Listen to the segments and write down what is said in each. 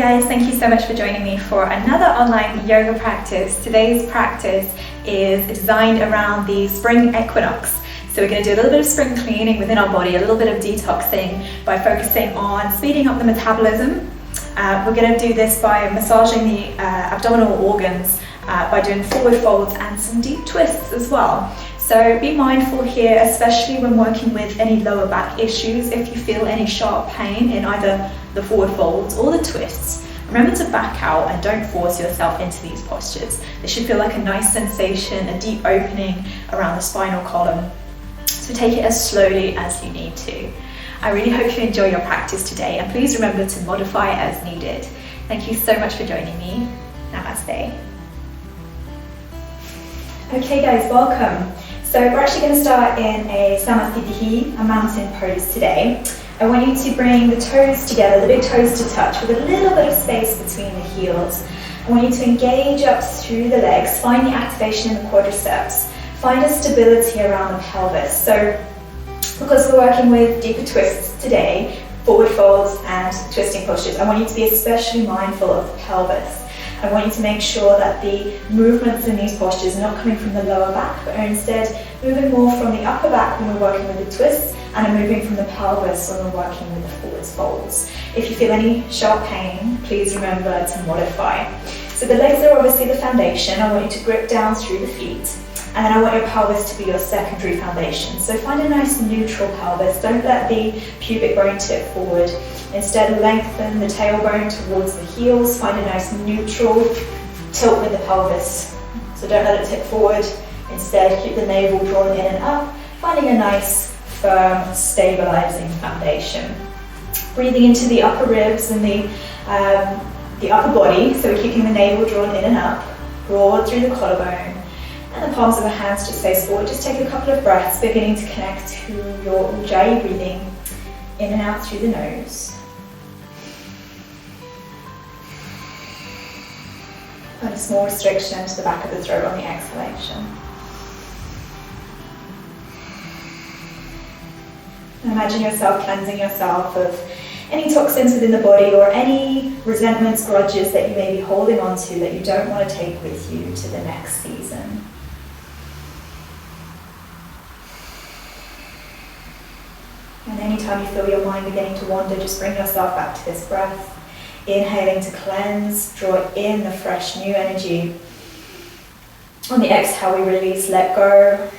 guys, thank you so much for joining me for another online yoga practice. Today's practice is designed around the spring equinox. So we're going to do a little bit of spring cleaning within our body, a little bit of detoxing by focusing on speeding up the metabolism. We're going to do this by massaging the abdominal organs, by doing forward folds and some deep twists as well. So be mindful here, especially when working with any lower back issues. If you feel any sharp pain in either the forward folds or the twists, remember to back out and don't force yourself into these postures. They should feel like a nice sensation, a deep opening around the spinal column. So take it as slowly as you need to. I really hope you enjoy your practice today, and please remember to modify as needed. Thank you so much for joining me. Namaste. Okay guys, welcome. So we're actually going to start in a a mountain pose today. I want you to bring the toes together, the big toes to touch, with a little bit of space between the heels. I want you to engage up through the legs, find the activation in the quadriceps, find a stability around the pelvis. So because we're working with deeper twists today, forward folds and twisting postures, I want you to be especially mindful of the pelvis. I want you to make sure that the movements in these postures are not coming from the lower back, but are instead moving more from the upper back when we're working with the twists, and are moving from the pelvis when we're working with the forward folds. If you feel any sharp pain, please remember to modify. So the legs are obviously the foundation. I want you to grip down through the feet, and then I want your pelvis to be your secondary foundation. So find a nice neutral pelvis. Don't let the pubic bone tip forward. Instead, lengthen the tailbone towards the heels. Find a nice neutral tilt with the pelvis. So don't let it tip forward. Instead, keep the navel drawn in and up, finding a nice, firm, stabilizing foundation. Breathing into the upper ribs and the upper body. So we're keeping the navel drawn in and up, broad through the collarbone. And the palms of the hands just face forward. Just take a couple of breaths, beginning to connect to your Ujjayi breathing in and out through the nose. And a small restriction to the back of the throat on the exhalation. And imagine yourself cleansing yourself of any toxins within the body or any resentments, grudges that you may be holding on to that you don't want to take with you to the next season. And anytime you feel your mind beginning to wander, just bring yourself back to this breath. Inhaling to cleanse, draw in the fresh new energy. On the exhale, we release, let go.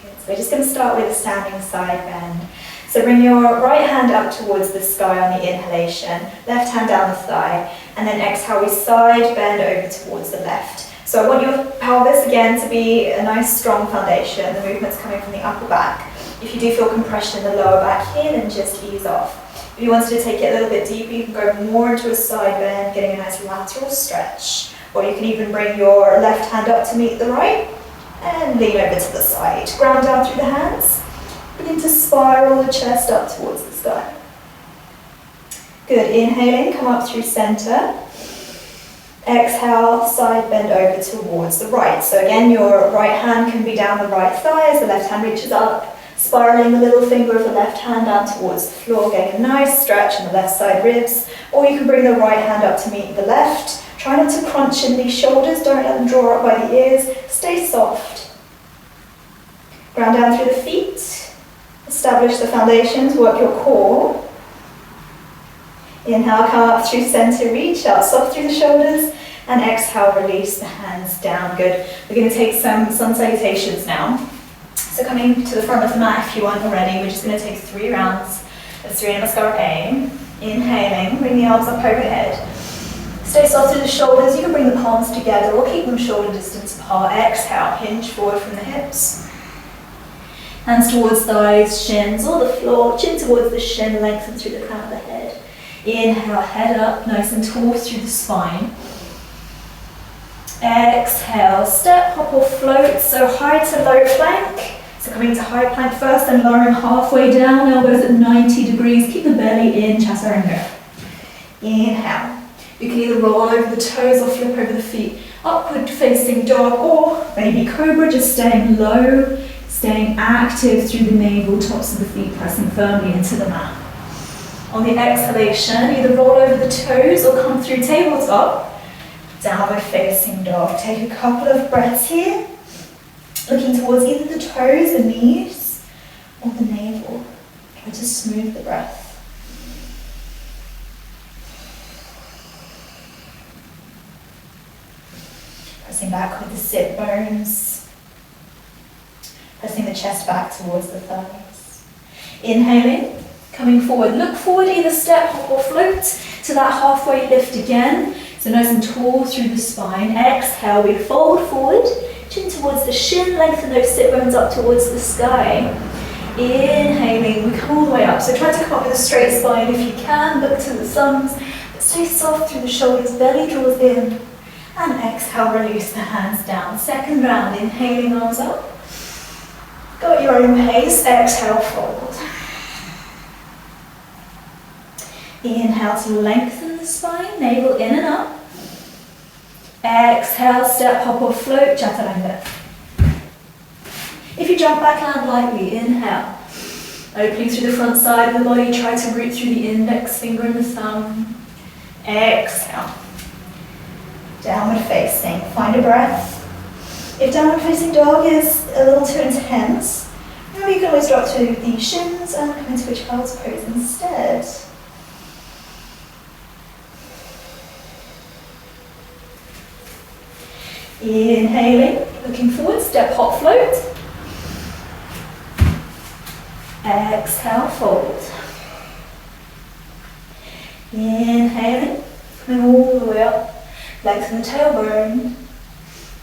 Good. So we're just going to start with a standing side bend. So bring your right hand up towards the sky on the inhalation, left hand down the thigh, and then exhale, we side bend over towards the left. So I want your pelvis again to be a nice strong foundation. The movement's coming from the upper back. If you do feel compression in the lower back here, then just ease off. If you wanted to take it a little bit deeper, you can go more into a side bend, getting a nice lateral stretch. Or you can even bring your left hand up to meet the right and lean over to the side. Ground down through the hands. Begin to spiral the chest up towards the sky. Good, inhaling, come up through center. Exhale, side bend over towards the right. So again, your right hand can be down the right thigh as the left hand reaches up, spiraling the little finger of the left hand down towards the floor, getting a nice stretch in the left side ribs. Or you can bring the right hand up to meet the left. Try not to crunch in these shoulders, don't let them draw up by the ears. Stay soft. Ground down through the feet. Establish the foundations, work your core. Inhale, come up through center, reach out, soft through the shoulders, and exhale, release the hands down. Good. We're going to take some sun salutations now. So coming to the front of the mat if you aren't already, we're just going to take 3 rounds of Surya Namaskar aim. Inhaling, bring the arms up overhead. Stay soft through the shoulders. You can bring the palms together or keep them shoulder distance apart. Exhale, hinge forward from the hips. Hands towards thighs, shins, or the floor. Chin towards the shin, lengthen through the crown of the head. Inhale, head up, nice and tall through the spine. Exhale, step, hop or float, so high to low plank. So coming to high plank first and lowering halfway down, elbows at 90 degrees. Keep the belly in, chaturanga. Inhale. You can either roll over the toes or flip over the feet. Upward facing dog or baby cobra, just staying low, staying active through the navel, tops of the feet pressing firmly into the mat. On the exhalation, either roll over the toes or come through tabletop. Downward facing dog. Take a couple of breaths here. Looking towards either the toes, the knees, or the navel. Try to smooth the breath. Pressing back with the sit bones. Pressing the chest back towards the thighs. Inhaling. Coming forward, look forward, either step, hop or float to that halfway lift again. So nice and tall through the spine. Exhale, we fold forward, chin towards the shin, lengthen those sit bones up towards the sky. Inhaling, we come all the way up. So try to come up with a straight spine if you can, look to the thumbs, but stay soft through the shoulders, belly draws in. And exhale, release the hands down. Second round, inhaling, arms up. Go at your own pace, exhale, fold. Inhale to lengthen the spine, navel in and up. Exhale, step, hop or float, chaturanga. If you jump back, land lightly, inhale. Opening through the front side of the body, try to root through the index finger and the thumb. Exhale. Downward facing, find a breath. If downward facing dog is a little too intense, now you can always drop to the shins and come into a child's pose instead. Inhaling, looking forward, step, hop, float. Exhale, fold. Inhaling, coming all the way up, lengthen the tailbone.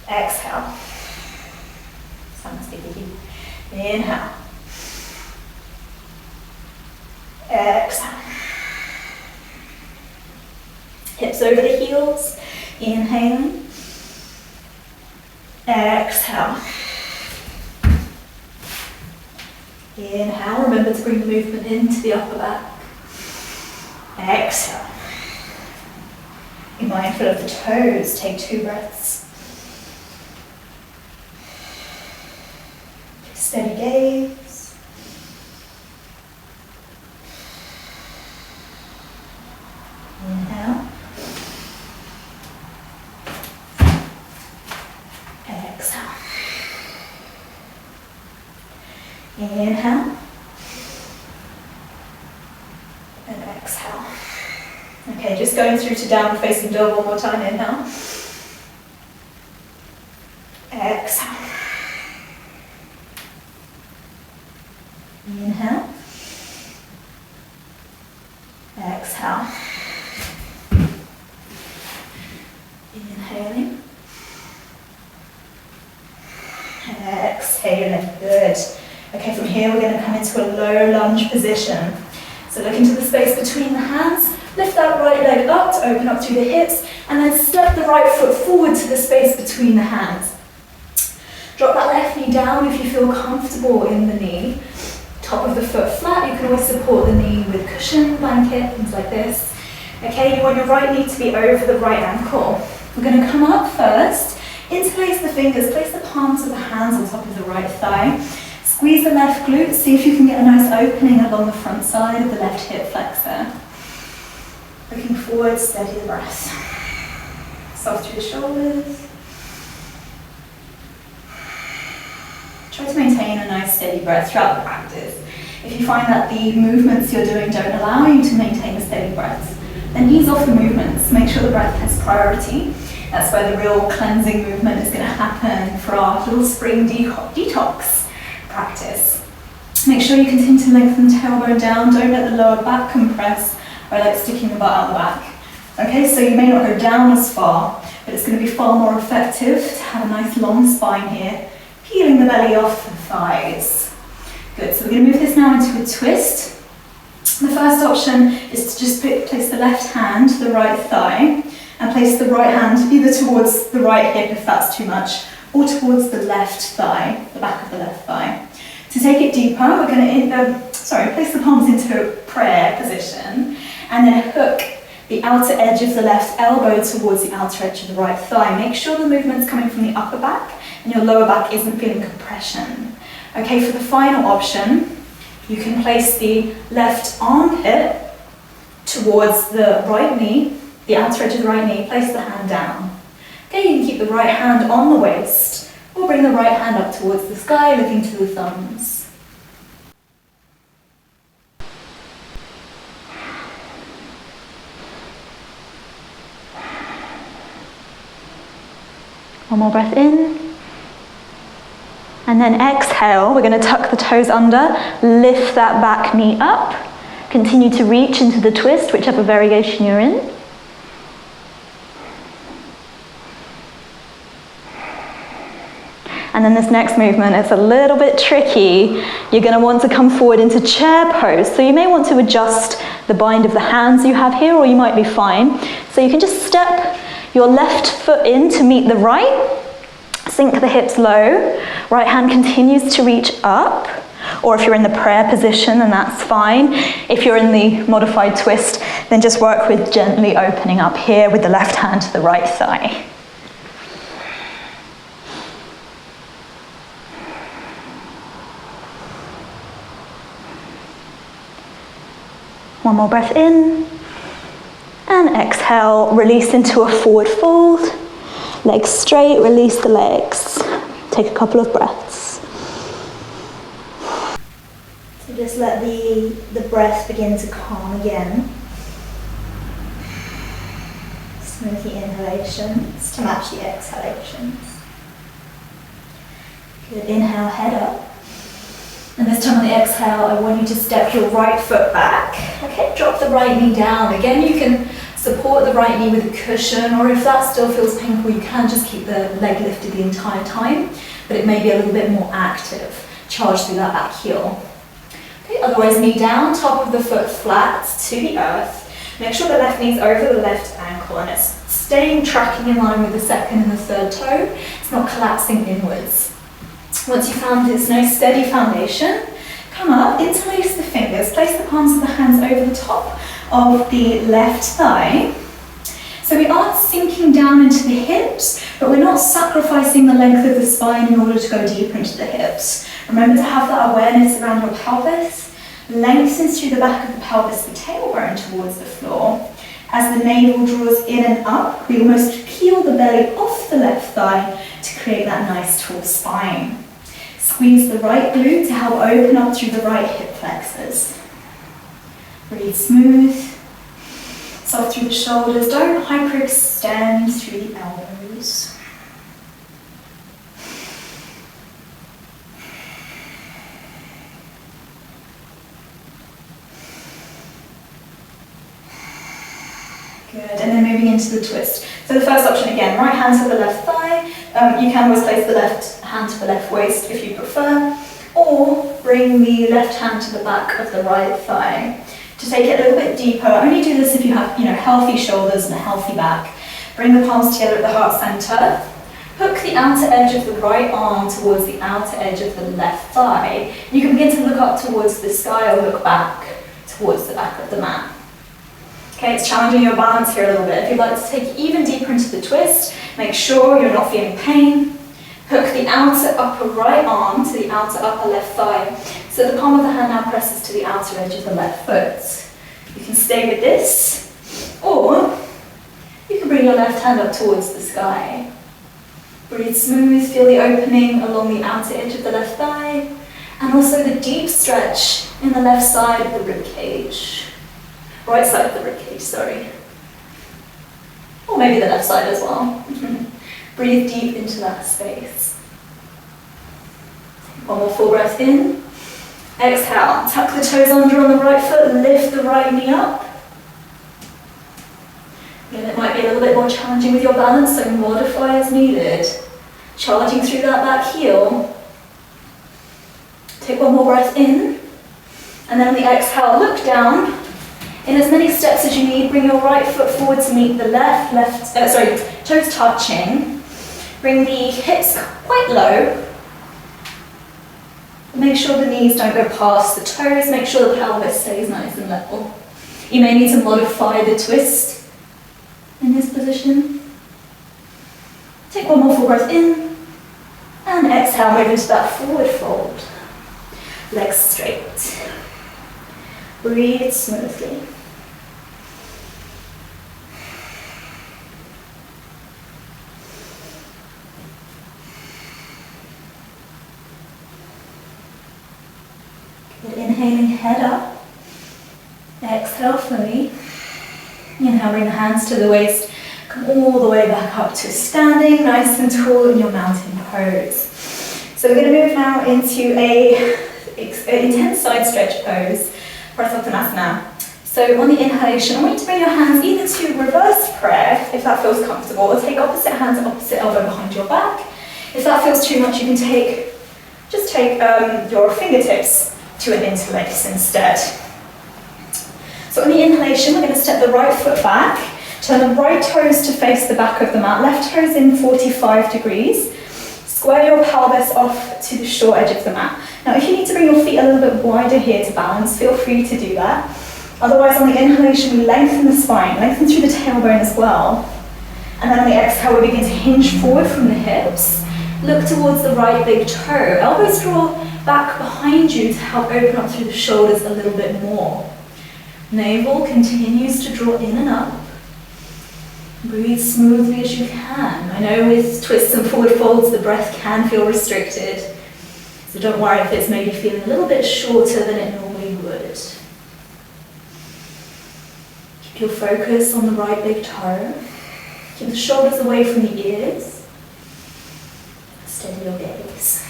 Exhale. Inhale. Exhale. Hips over the heels. Inhaling. Exhale. Inhale, remember to bring the movement into the upper back. Exhale. Be mindful of the toes, take 2 breaths. Steady gaze. Inhale. Exhale. Inhale. And exhale. Okay, just going through to downward facing dog one more time. Inhale. Exhale. Inhale. Exhale. Inhaling. Exhaling. Good. Okay, from here we're going to come into a low lunge position. So look into the space between the hands. Lift that right leg up to open up through the hips, and then step the right foot forward to the space between the hands. Drop that left knee down if you feel comfortable in the knee. Top of the foot flat, you can always support the knee with cushion, blanket, things like this. Okay, you want your right knee to be over the right ankle. We're going to come up first, interlace the fingers, place the palms of the hands on top of the right thigh. Squeeze the left glute, see if you can get a nice opening along the front side of the left hip flexor. Looking forward, steady the breath. Soft through the shoulders. Try to maintain a nice steady breath throughout the practice. If you find that the movements you're doing don't allow you to maintain a steady breath, then ease off the movements. Make sure the breath has priority. That's where the real cleansing movement is going to happen for our little spring detox practice. Make sure you continue to lengthen the tailbone down. Don't let the lower back compress or like sticking the butt out the back. Okay, so you may not go down as far, but it's going to be far more effective to have a nice long spine here, peeling the belly off the thighs. Good, so we're going to move this now into a twist. The first option is to just place the left hand to the right thigh and place the right hand either towards the right hip if that's too much, or towards the left thigh, the back of the left thigh. To take it deeper, we're going to place the palms into a prayer position and then hook the outer edge of the left elbow towards the outer edge of the right thigh. Make sure the movement's coming from the upper back and your lower back isn't feeling compression. Okay, for the final option, you can place the left armpit towards the right knee, the outer edge of the right knee, place the hand down. Okay, you can keep the right hand on the waist, or bring the right hand up towards the sky, looking to the thumbs. One more breath in. And then exhale, we're going to tuck the toes under, lift that back knee up, continue to reach into the twist, whichever variation you're in. And then this next movement is a little bit tricky. You're going to want to come forward into chair pose. So you may want to adjust the bind of the hands you have here, or you might be fine. So you can just step your left foot in to meet the right. Sink the hips low, right hand continues to reach up, or if you're in the prayer position, then that's fine. If you're in the modified twist, then just work with gently opening up here with the left hand to the right thigh. One more breath in, and exhale, release into a forward fold. Legs straight, release the legs. Take a couple of breaths. So just let the breath begin to calm again. Smooth the inhalations to match the exhalations. Good, inhale, head up. And this time on the exhale, I want you to step your right foot back. Okay, drop the right knee down. Again, you can support the right knee with a cushion, or if that still feels painful, you can just keep the leg lifted the entire time, but it may be a little bit more active. Charge through that back heel. Okay, otherwise knee down, top of the foot flat to the earth. Make sure the left knee's over the left ankle and it's staying tracking in line with the second and the third toe. It's not collapsing inwards. Once you've found this nice steady foundation, come up, interlace the fingers, place the palms of the hands over the top of the left thigh. So we aren't sinking down into the hips, but we're not sacrificing the length of the spine in order to go deeper into the hips. Remember to have that awareness around your pelvis. Lengthens through the back of the pelvis, the tailbone towards the floor. As the navel draws in and up, we almost peel the belly off the left thigh to create that nice tall spine. Squeeze the right glute to help open up through the right hip flexors. Breathe smooth, soft through the shoulders. Don't hyperextend through the elbows. Good, and then moving into the twist. So the first option again, right hand to the left thigh. You can always place the left hand to the left waist if you prefer, or bring the left hand to the back of the right thigh. To take it a little bit deeper, only do this if you have healthy shoulders and a healthy back. Bring the palms together at the heart center. Hook the outer edge of the right arm towards the outer edge of the left thigh. You can begin to look up towards the sky or look back towards the back of the mat. Okay, it's challenging your balance here a little bit. If you'd like to take even deeper into the twist, make sure you're not feeling pain. Hook the outer upper right arm to the outer upper left thigh. So the palm of the hand now presses to the outer edge of the left foot. You can stay with this, or you can bring your left hand up towards the sky. Breathe smooth, feel the opening along the outer edge of the left thigh, and also the deep stretch in the left side of the rib cage. Right side of the rib cage, sorry. Or maybe the left side as well. Breathe deep into that space. One more full breath in. Exhale, tuck the toes under on the right foot, lift the right knee up. Again, it might be a little bit more challenging with your balance, so modify as needed. Charging through that back heel. Take one more breath in. And then on the exhale, look down. In as many steps as you need, bring your right foot forward to meet the toes touching. Bring the hips quite low. Make sure the knees don't go past the toes. Make sure the pelvis stays nice and level. You may need to modify the twist in this position. Take one more full breath in. And exhale, move into that forward fold. Legs straight. Breathe smoothly. Good. Inhaling, head up. Exhale fully. Inhale, bring the hands to the waist. Come all the way back up to standing, nice and tall in your mountain pose. So we're going to move now into an intense side stretch pose, Prasattanasana. So on the inhalation, I want you to bring your hands either to reverse prayer, if that feels comfortable, or take opposite hands, opposite elbow behind your back. If that feels too much, you can take your fingertips to an interlace instead. So on the inhalation, we're going to step the right foot back, turn the right toes to face the back of the mat, left toes in 45 degrees. Square your pelvis off to the short edge of the mat. Now if you need to bring your feet a little bit wider here to balance, feel free to do that. Otherwise, on the inhalation, we lengthen the spine, lengthen through the tailbone as well. And then on the exhale, we begin to hinge forward from the hips. Look towards the right big toe. Elbows draw back behind you to help open up through the shoulders a little bit more. Navel continues to draw in and up. Breathe smoothly as you can. I know with twists and forward folds, the breath can feel restricted. So don't worry if it's maybe feeling a little bit shorter than it normally would. Keep your focus on the right big toe. Keep the shoulders away from the ears. Steady your gaze.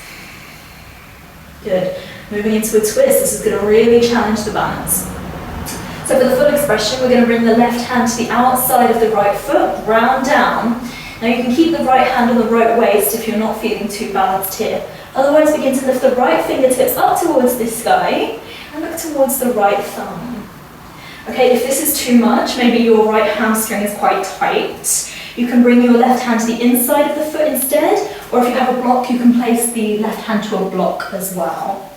Good. Moving into a twist. This is going to really challenge the balance. So for the full expression, we're going to bring the left hand to the outside of the right foot, round down. Now you can keep the right hand on the right waist if you're not feeling too balanced here. Otherwise, begin to lift the right fingertips up towards the sky and look towards the right thumb. Okay, if this is too much, maybe your right hamstring is quite tight, you can bring your left hand to the inside of the foot instead, or if you have a block, you can place the left hand to a block as well.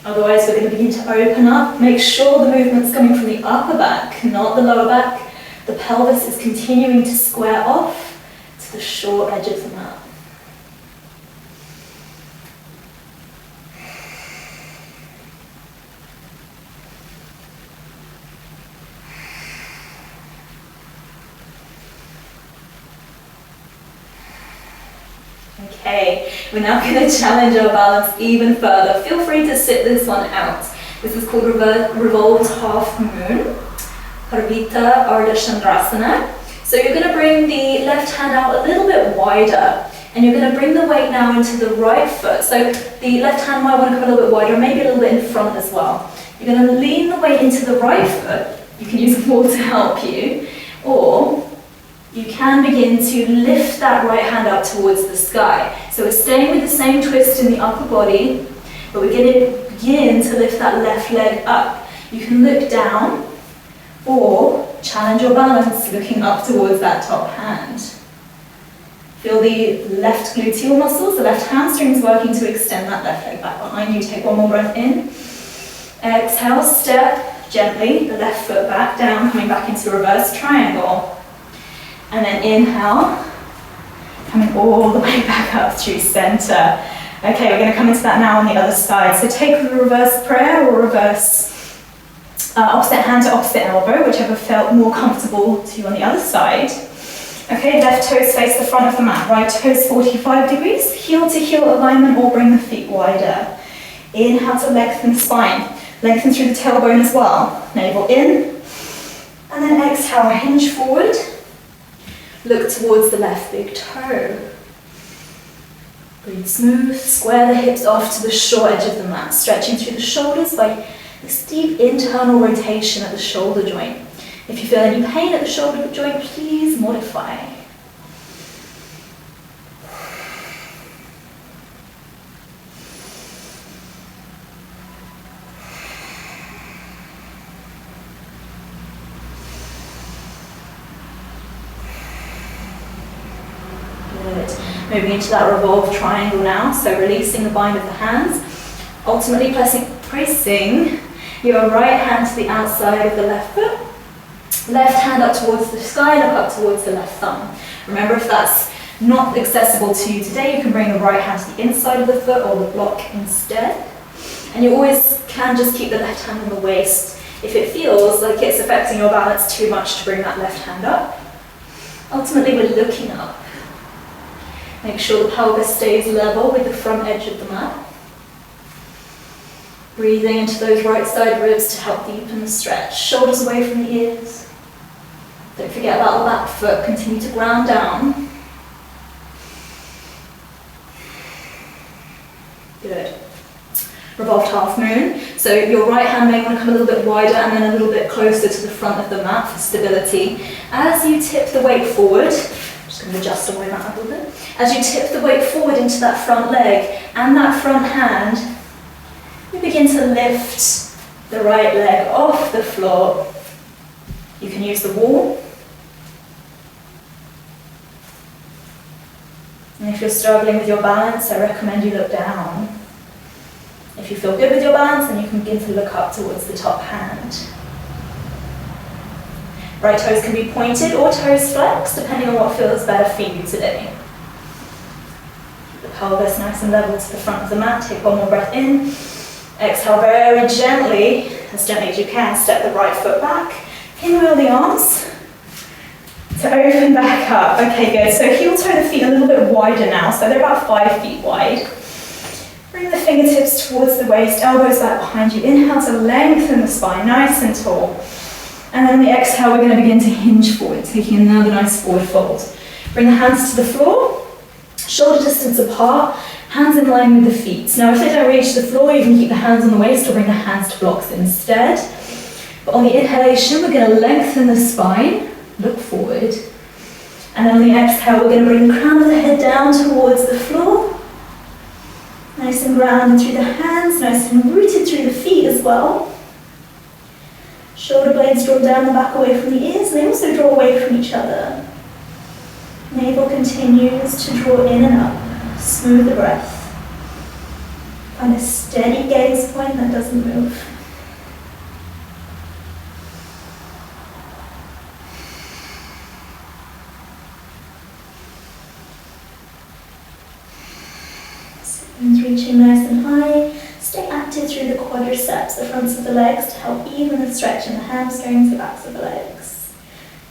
Otherwise, we're going to begin to open up. Make sure the movement's coming from the upper back, not the lower back. The pelvis is continuing to square off to the short edge of the mat. Okay, we're now going to challenge our balance even further. Feel free to sit this one out. This is called Revolved Half Moon, Parvita Ardha Chandrasana. So you're going to bring the left hand out a little bit wider, and you're going to bring the weight now into the right foot. So the left hand might want to come a little bit wider, maybe a little bit in front as well. You're going to lean the weight into the right foot. You can use a ball to help you, or you can begin to lift that right hand up towards the sky. So we're staying with the same twist in the upper body, but we're going to begin to lift that left leg up. You can look down or challenge your balance looking up towards that top hand. Feel the left gluteal muscles, the left hamstrings working to extend that left leg back behind you. Take one more breath in. Exhale, step gently the left foot back down, coming back into reverse triangle. And then inhale, coming all the way back up through center. Okay, we're going to come into that now on the other side. So take the reverse prayer or reverse opposite hand to opposite elbow, whichever felt more comfortable to you on the other side. Okay, left toes face the front of the mat, right toes 45 degrees, heel to heel alignment, or bring the feet wider. Inhale to lengthen the spine, lengthen through the tailbone as well. Navel in, and then exhale, hinge forward. Look towards the left big toe. Breathe smooth, square the hips off to the short edge of the mat, stretching through the shoulders by this deep internal rotation at the shoulder joint. If you feel any pain at the shoulder joint, please modify. Moving into that Revolve Triangle now, so releasing the bind of the hands, ultimately placing your right hand to the outside of the left foot, left hand up towards the sky, look up towards the left thumb. Remember, if that's not accessible to you today, you can bring the right hand to the inside of the foot or the block instead. And you always can just keep the left hand on the waist if it feels like it's affecting your balance too much to bring that left hand up. Ultimately, we're looking up. Make sure the pelvis stays level with the front edge of the mat. Breathing into those right side ribs to help deepen the stretch. Shoulders away from the ears. Don't forget about the back foot. Continue to ground down. Good. Revolved half moon. So your right hand may want to come a little bit wider and then a little bit closer to the front of the mat for stability. As you tip the weight forward, I'm just going to adjust the weight out a little bit. As you tip the weight forward into that front leg and that front hand, you begin to lift the right leg off the floor. You can use the wall. And if you're struggling with your balance, I recommend you look down. If you feel good with your balance, then you can begin to look up towards the top hand. Right toes can be pointed or toes flexed, depending on what feels better for you today. Keep the pelvis nice and level to the front of the mat. Take one more breath in. Exhale very gently as you can, step the right foot back. Pinwheel the arms to open back up. Okay, good. So heel toe the feet a little bit wider now, so they're about 5 feet wide. Bring the fingertips towards the waist, elbows back behind you. Inhale to lengthen the spine, nice and tall. And then on the exhale, we're going to begin to hinge forward, taking another nice forward fold. Bring the hands to the floor, shoulder distance apart, hands in line with the feet. Now, if they don't reach the floor, you can keep the hands on the waist or bring the hands to blocks instead. But on the inhalation, we're going to lengthen the spine, look forward. And then on the exhale, we're going to bring the crown of the head down towards the floor. Nice and grounded through the hands, nice and rooted through the feet as well. Shoulder blades draw down the back away from the ears, and they also draw away from each other. Navel continues to draw in and up. Smooth the breath. Find a steady gaze point that doesn't move. Reaching nice and high. Stay active through the quadriceps, the fronts of the legs, to help even the stretch in the hamstrings, the backs of the legs.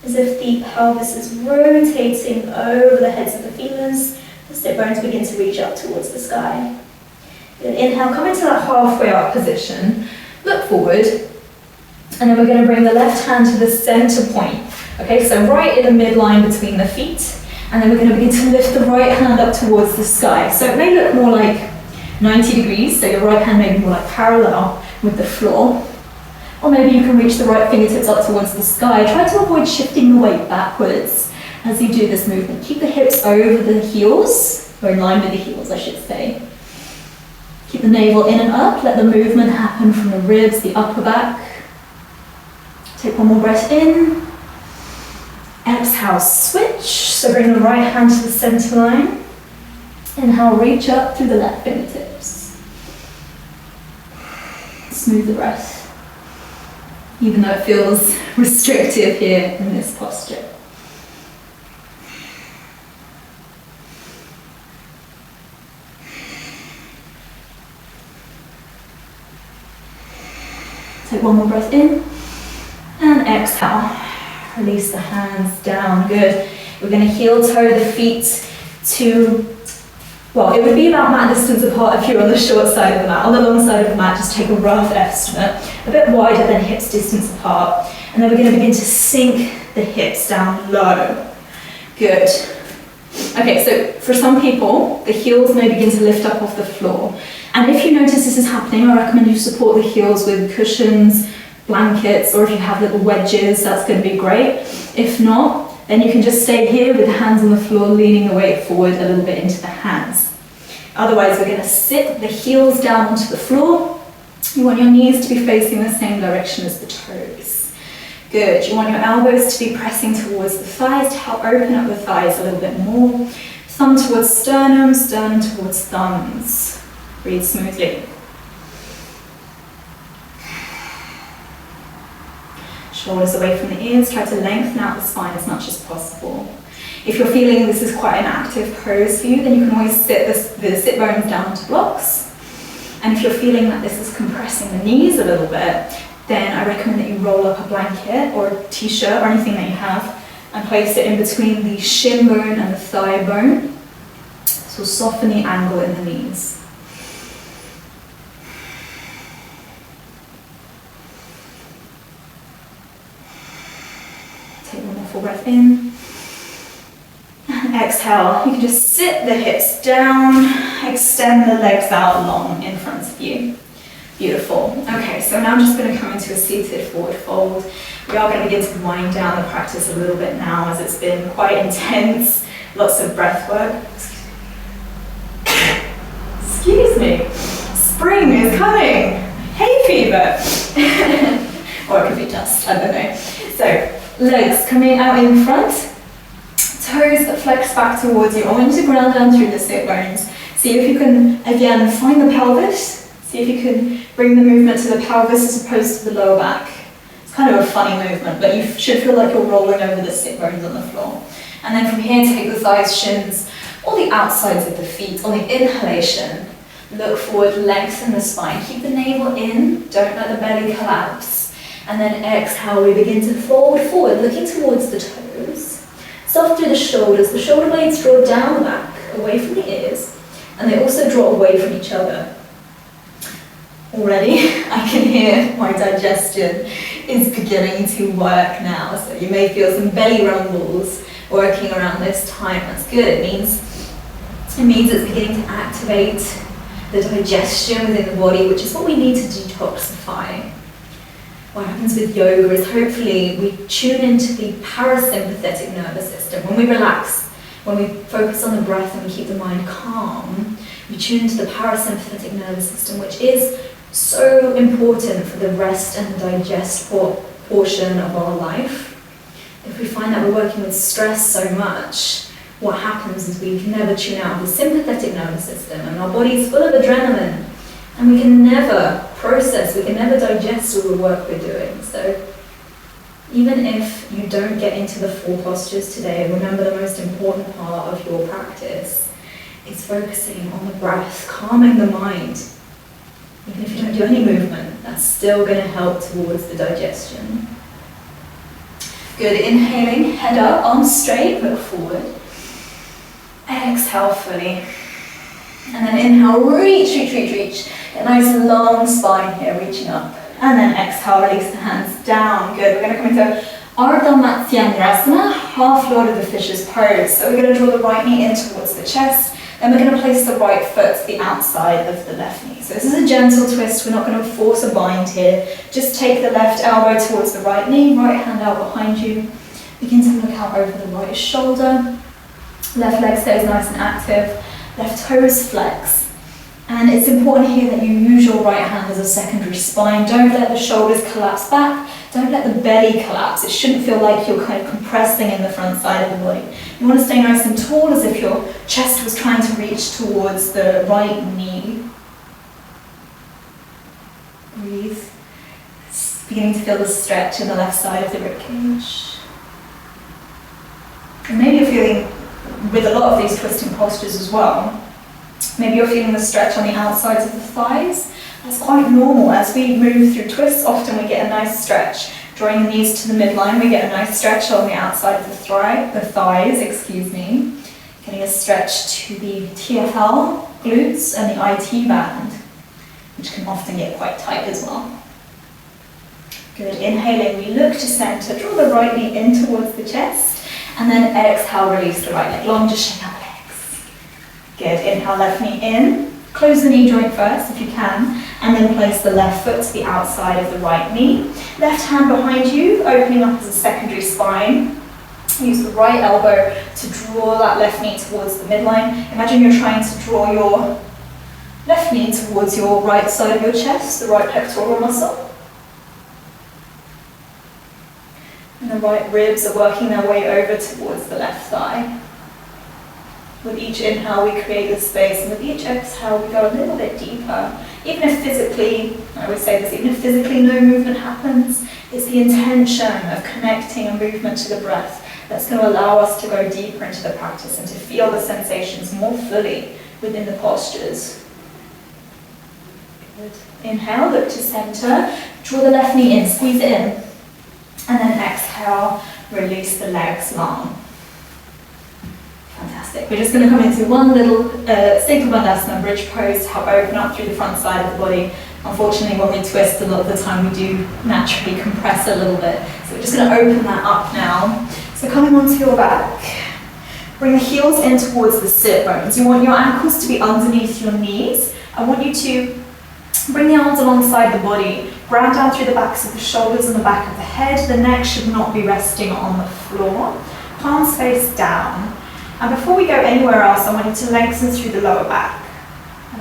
As if the pelvis is rotating over the heads of the femurs, the sit bones begin to reach up towards the sky. Good. Inhale, come into that halfway up position. Look forward. And then we're going to bring the left hand to the center point. Okay, so right in the midline between the feet. And then we're going to begin to lift the right hand up towards the sky. So it may look more like 90 degrees, so your right hand may be more like parallel with the floor. Or maybe you can reach the right fingertips up towards the sky. Try to avoid shifting the weight backwards as you do this movement. Keep the hips over the heels, or in line with the heels, I should say. Keep the navel in and up. Let the movement happen from the ribs, the upper back. Take one more breath in. Exhale, switch. So bring the right hand to the center line. Inhale, reach up through the left fingertips. Smooth the breath, even though it feels restrictive here in this posture. Take one more breath in and exhale. Release the hands down. Good. We're going to heel toe the feet to, well, it would be about mat distance apart if you're on the short side of the mat. On the long side of the mat, just take a rough estimate, a bit wider than hips distance apart. And then we're going to begin to sink the hips down low. Good. Okay, so for some people, the heels may begin to lift up off the floor. And if you notice this is happening, I recommend you support the heels with cushions, blankets, or if you have little wedges, that's going to be great. If not, then you can just stay here with the hands on the floor, leaning the weight forward a little bit into the hands. Otherwise, we're going to sit the heels down onto the floor. You want your knees to be facing the same direction as the toes. Good. You want your elbows to be pressing towards the thighs to help open up the thighs a little bit more. Thumb towards sternum, sternum towards thumbs. Breathe smoothly. Shoulders away from the ears, try to lengthen out the spine as much as possible. If you're feeling this is quite an active pose for you, then you can always sit the sit bones down onto blocks. And if you're feeling that this is compressing the knees a little bit, then I recommend that you roll up a blanket or a t-shirt or anything that you have and place it in between the shin bone and the thigh bone. So soften the angle in the knees. full breath in. And exhale, you can just sit the hips down, extend the legs out long in front of you. Beautiful. Okay, so now I'm just going to come into a seated forward fold. We are going to begin to wind down the practice a little bit now, as it's been quite intense, lots of breath work. Excuse me. Spring is coming. Hay fever. Or it could be dust, I don't know. So, legs coming out in front, toes that flex back towards you. I want you to ground down through the sit bones. See if you can, again, find the pelvis. See if you can bring the movement to the pelvis as opposed to the lower back. It's kind of a funny movement, but you should feel like you're rolling over the sit bones on the floor. And then from here, take the thighs, shins, or the outsides of the feet. On the inhalation, look forward, lengthen the spine. Keep the navel in, don't let the belly collapse. And then exhale, we begin to fold forward, looking towards the toes. Soft through the shoulders. The shoulder blades draw down the back, away from the ears, and they also draw away from each other. Already, I can hear my digestion is beginning to work now. So you may feel some belly rumbles working around this time. That's good. It means it's beginning to activate the digestion within the body, which is what we need to detoxify. What happens with yoga is hopefully we tune into the parasympathetic nervous system. When we relax, when we focus on the breath and we keep the mind calm, we tune into the parasympathetic nervous system, which is so important for the rest and digest portion of our life. If we find that we're working with stress so much, what happens is we can never tune out the sympathetic nervous system, and our body is full of adrenaline, and we can never process, we can never digest all the work we're doing. So even if you don't get into the 4 postures today, remember the most important part of your practice is focusing on the breath, calming the mind. Even if you don't do any movement, that's still going to help towards the digestion. Good, inhaling, head up, arms straight, look forward. Exhale fully. And then inhale, reach. Get a nice long spine here, reaching up. And then exhale, release the hands down. Good, we're going to come into Ardha Matsyendrasana, half Lord of the Fishes pose. So we're going to draw the right knee in towards the chest. Then we're going to place the right foot to the outside of the left knee. So this is a gentle twist. We're not going to force a bind here. Just take the left elbow towards the right knee, right hand out behind you. Begin to look out over the right shoulder. Left leg stays nice and active. Left toes flex. And it's important here that you use your right hand as a secondary spine. Don't let the shoulders collapse back. Don't let the belly collapse. It shouldn't feel like you're kind of compressing in the front side of the body. You want to stay nice and tall, as if your chest was trying to reach towards the right knee. Breathe. Beginning to feel the stretch in the left side of the ribcage. And maybe you're feeling, with a lot of these twisting postures as well, maybe you're feeling the stretch on the outsides of the thighs. That's quite normal. As we move through twists, often we get a nice stretch. Drawing the knees to the midline, we get a nice stretch on the outside of the thighs, Getting a stretch to the TFL glutes and the IT band, which can often get quite tight as well. Good, inhaling, we look to center, draw the right knee in towards the chest, and then exhale, release the right leg long, just shake out the legs. Good, inhale, left knee in, close the knee joint first if you can, and then place the left foot to the outside of the right knee. Left hand behind you, opening up as a secondary spine. Use the right elbow to draw that left knee towards the midline. Imagine you're trying to draw your left knee towards your right side of your chest, the right pectoral muscle. And the right ribs are working their way over towards the left thigh. With each inhale, we create this space, and with each exhale, we go a little bit deeper. Even if physically, I always say this, even if physically no movement happens, it's the intention of connecting a movement to the breath that's going to allow us to go deeper into the practice and to feel the sensations more fully within the postures. Good. Inhale, look to center, draw the left knee in, squeeze it in, and then exhale, release the legs long. Fantastic. We're just going to come into one little Sthita Bandhasana bridge pose to help open up through the front side of the body. Unfortunately, when we twist, a lot of the time we do naturally compress a little bit. So we're just going to open that up now. So coming onto your back, bring the heels in towards the sit bones. You want your ankles to be underneath your knees. I want you to bring the arms alongside the body, ground down through the backs of the shoulders and the back of the head. The neck should not be resting on the floor. Palms face down. And before we go anywhere else, I want you to lengthen through the lower back.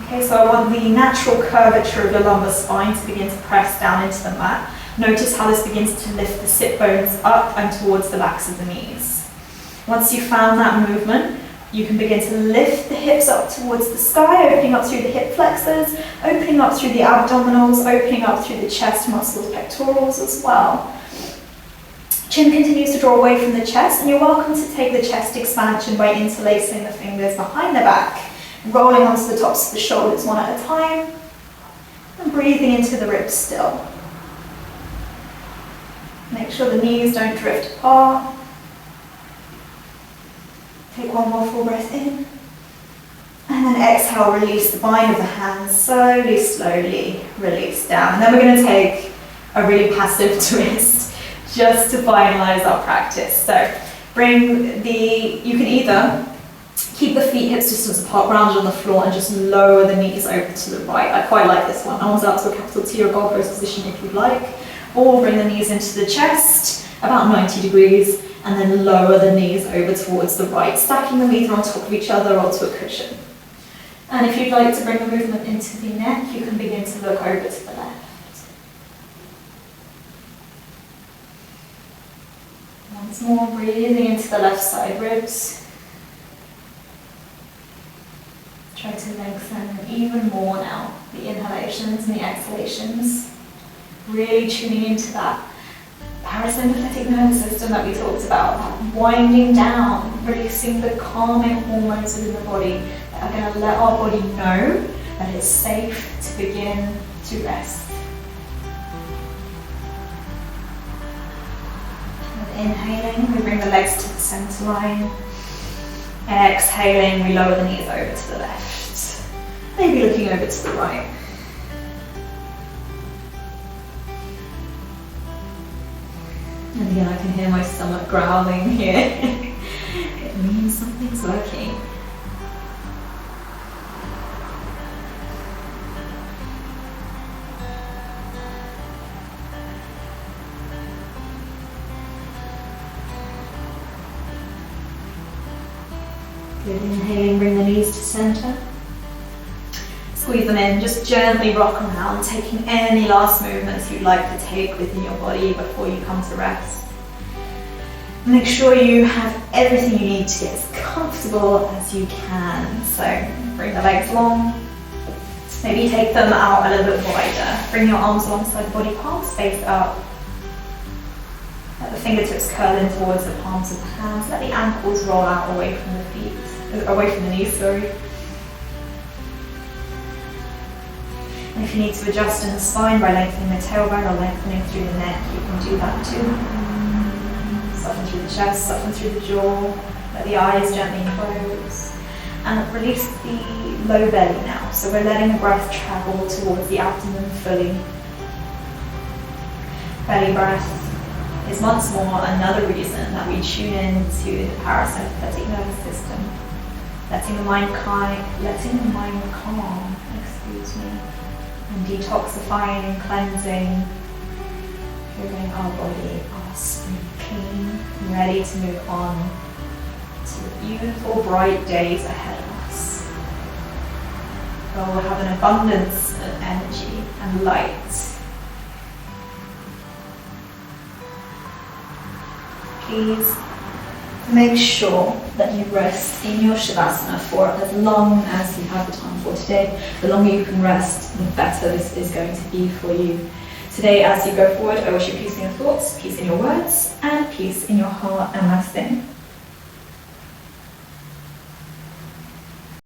Okay, so I want the natural curvature of your lumbar spine to begin to press down into the mat. Notice how this begins to lift the sit bones up and towards the backs of the knees. Once you've found that movement, you can begin to lift the hips up towards the sky, opening up through the hip flexors, opening up through the abdominals, opening up through the chest muscles, pectorals as well. Chin continues to draw away from the chest, and you're welcome to take the chest expansion by interlacing the fingers behind the back, rolling onto the tops of the shoulders one at a time, and breathing into the ribs still. Make sure the knees don't drift apart. Take one more full breath in. And then exhale, release the bind of the hands. Slowly release down. And then we're going to take a really passive twist just to finalize our practice. So you can either keep the feet hips distance apart, grounded on the floor, and just lower the knees over to the right. I quite like this one. Arms out to a capital T or God pose position if you'd like. Or bring the knees into the chest, about 90 degrees, and then lower the knees over towards the right, stacking them either on top of each other or to a cushion. And if you'd like to bring the movement into the neck, you can begin to look over to the left. Once more, breathing into the left side ribs. Try to lengthen even more now, the inhalations and the exhalations. Really tuning into that parasympathetic nervous system that we talked about, that winding down, releasing the calming hormones within the body that are going to let our body know that it's safe to begin to rest. And inhaling, we bring the legs to the center line. Exhaling, we lower the knees over to the left. Maybe looking over to the right. And again, I can hear my stomach growling here. It means something's working. Good, inhaling, bring the knees to center. Squeeze them in, just gently rock around, taking any last movements you'd like to take within your body before you come to rest. Make sure you have everything you need to get as comfortable as you can. So bring the legs long, maybe take them out a little bit wider. Bring your arms alongside the body, palms face up. Let the fingertips curl in towards the palms of the hands. Let the ankles roll out away from the feet, away from the knees, sorry. And if you need to adjust in the spine by lengthening the tailbone or lengthening through the neck, you can do that too. Soften through the chest, soften through the jaw, let the eyes gently close. And release the low belly now. So we're letting the breath travel towards the abdomen fully. Belly breath is once more another reason that we tune in to the parasympathetic nervous system. Letting the mind calm, and detoxifying and cleansing, feeling our body, our spirit clean, ready to move on to the beautiful, bright days ahead of us. Where we'll have an abundance of energy and light. Please make sure that you rest in your Shavasana for as long as you have the time for today. The longer you can rest, the better this is going to be for you. Today, as you go forward, I wish you peace in your thoughts, peace in your words, and peace in your heart. Namaste.